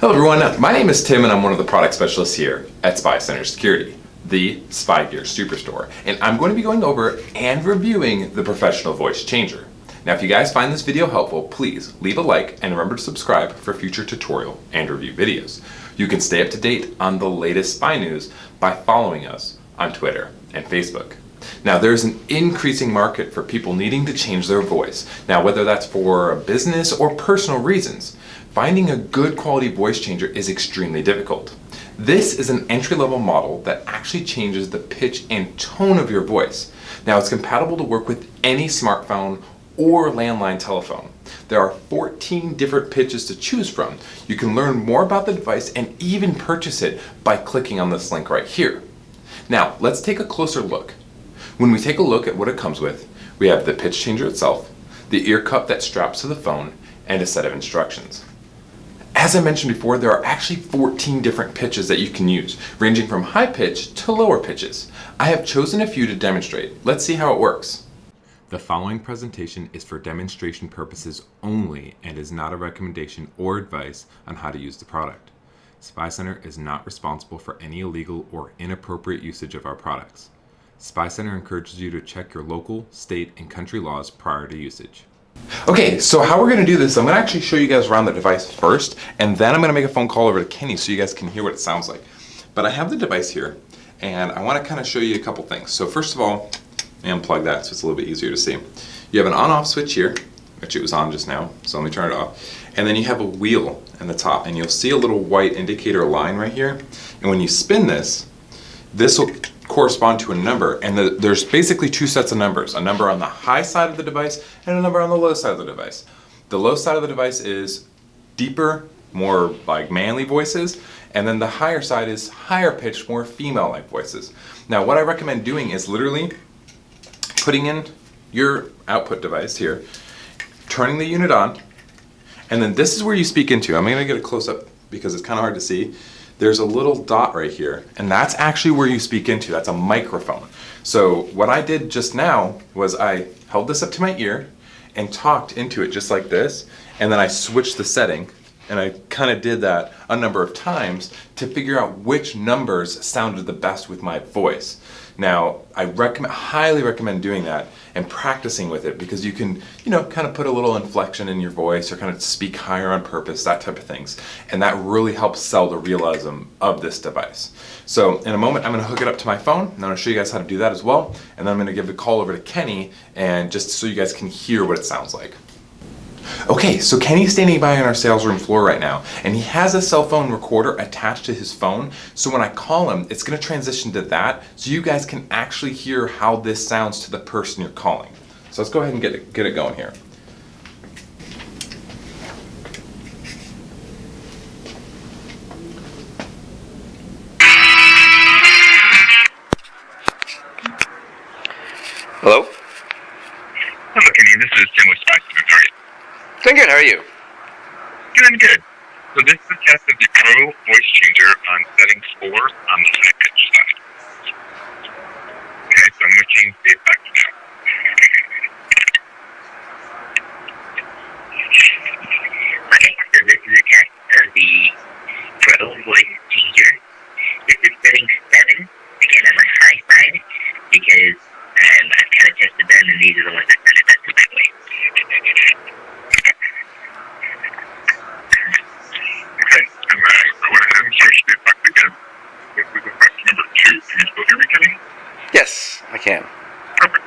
Hello everyone, my name is Tim and I'm one of the product specialists here at SpyCentre Security, the Spy Gear Superstore, and I'm going to be going over and reviewing the professional voice changer. Now if you guys find this video helpful, please leave a like and remember to subscribe for future tutorial and review videos. You can stay up to date on the latest spy news by following us on Twitter and Facebook. Now there's an increasing market for people needing to change their voice. Now whether that's for business or personal reasons, finding a good quality voice changer is extremely difficult. This is an entry-level model that actually changes the pitch and tone of your voice. Now it's compatible to work with any smartphone or landline telephone. There are 14 different pitches to choose from. You can learn more about the device and even purchase it by clicking on this link right here. Now let's take a closer look. When we take a look at what it comes with, we have the pitch changer itself, the ear cup that straps to the phone, and a set of instructions. As I mentioned before, there are actually 14 different pitches that you can use, ranging from high pitch to lower pitches. I have chosen a few to demonstrate. Let's see how it works. The following presentation is for demonstration purposes only and is not a recommendation or advice on how to use the product. SpyCentre is not responsible for any illegal or inappropriate usage of our products. SpyCentre encourages you to check your local, state, and country laws prior to usage. Okay, so how we're going to do this, I'm going to actually show you guys around the device first, and then I'm going to make a phone call over to Kenny so you guys can hear what it sounds like. But I have the device here, and I want to kind of show you a couple things. So first of all, let me unplug that so it's a little bit easier to see. You have an on-off switch here, which it was on just now, so let me turn it off. And then you have a wheel in the top, and you'll see a little white indicator line right here. And when you spin this, this will correspond to a number, and there's basically two sets of numbers, a number on the high side of the device and a number on the low side of the device. The low side of the device is deeper, more like manly voices, and then the higher side is higher pitched, more female-like voices. Now what I recommend doing is literally putting in your output device here, turning the unit on, and then this is where you speak into. I'm going to get a close-up because it's kind of hard to see. There's a little dot right here, and that's actually where you speak into. That's a microphone. So what I did just now was I held this up to my ear and talked into it just like this, and then I switched the setting, and I kind of did that a number of times to figure out which numbers sounded the best with my voice. Now, I highly recommend doing that and practicing with it because you can, kind of put a little inflection in your voice or kind of speak higher on purpose, that type of things. And that really helps sell the realism of this device. So in a moment, I'm going to hook it up to my phone, and I'm going to show you guys how to do that as well. And then I'm going to give the call over to Kenny, and just so you guys can hear what it sounds like. Okay, so Kenny's standing by on our sales room floor right now, and he has a cell phone recorder attached to his phone, so when I call him, it's going to transition to that, so you guys can actually hear how this sounds to the person you're calling. So let's go ahead and get it going here. Hello? Hello, Kenny. This is Tim with SpyCentre. How are you? Doing good, how are you? Doing good. So this is a test of the Pro voice changer on setting 4 on the high pitch side. Okay, so I'm going to change the effect now. Okay, so this is a test of the Pro voice changer. This is setting 7, again on the high side, because I've kind of tested them, and these are the ones that sounded best to my voice. Okay, and then I went ahead and searched the effect again. This is effect number 2. Can you still hear me, Kenny? Yes, I can. Perfect.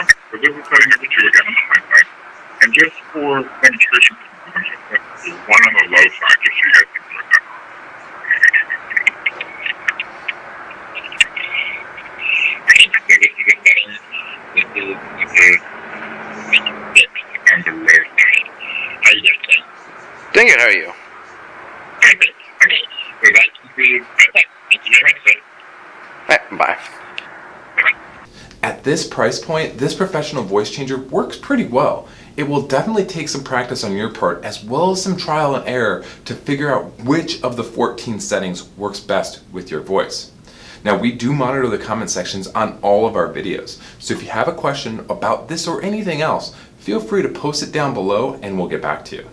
Okay, so this is setting number 2 again on the high side. And just for demonstration purposes, I'm going to put one on the low side, just so you guys can hear that. Okay, so this is a setting. This is number 6 on the low side. How are you guys doing? Doing good, how are you? Perfect. Okay, so that concludes my test. Thank you very much, sir. Alright, bye. At this price point, this professional voice changer works pretty well. It will definitely take some practice on your part as well as some trial and error to figure out which of the 14 settings works best with your voice. Now we do monitor the comment sections on all of our videos, so if you have a question about this or anything else, feel free to post it down below and we'll get back to you.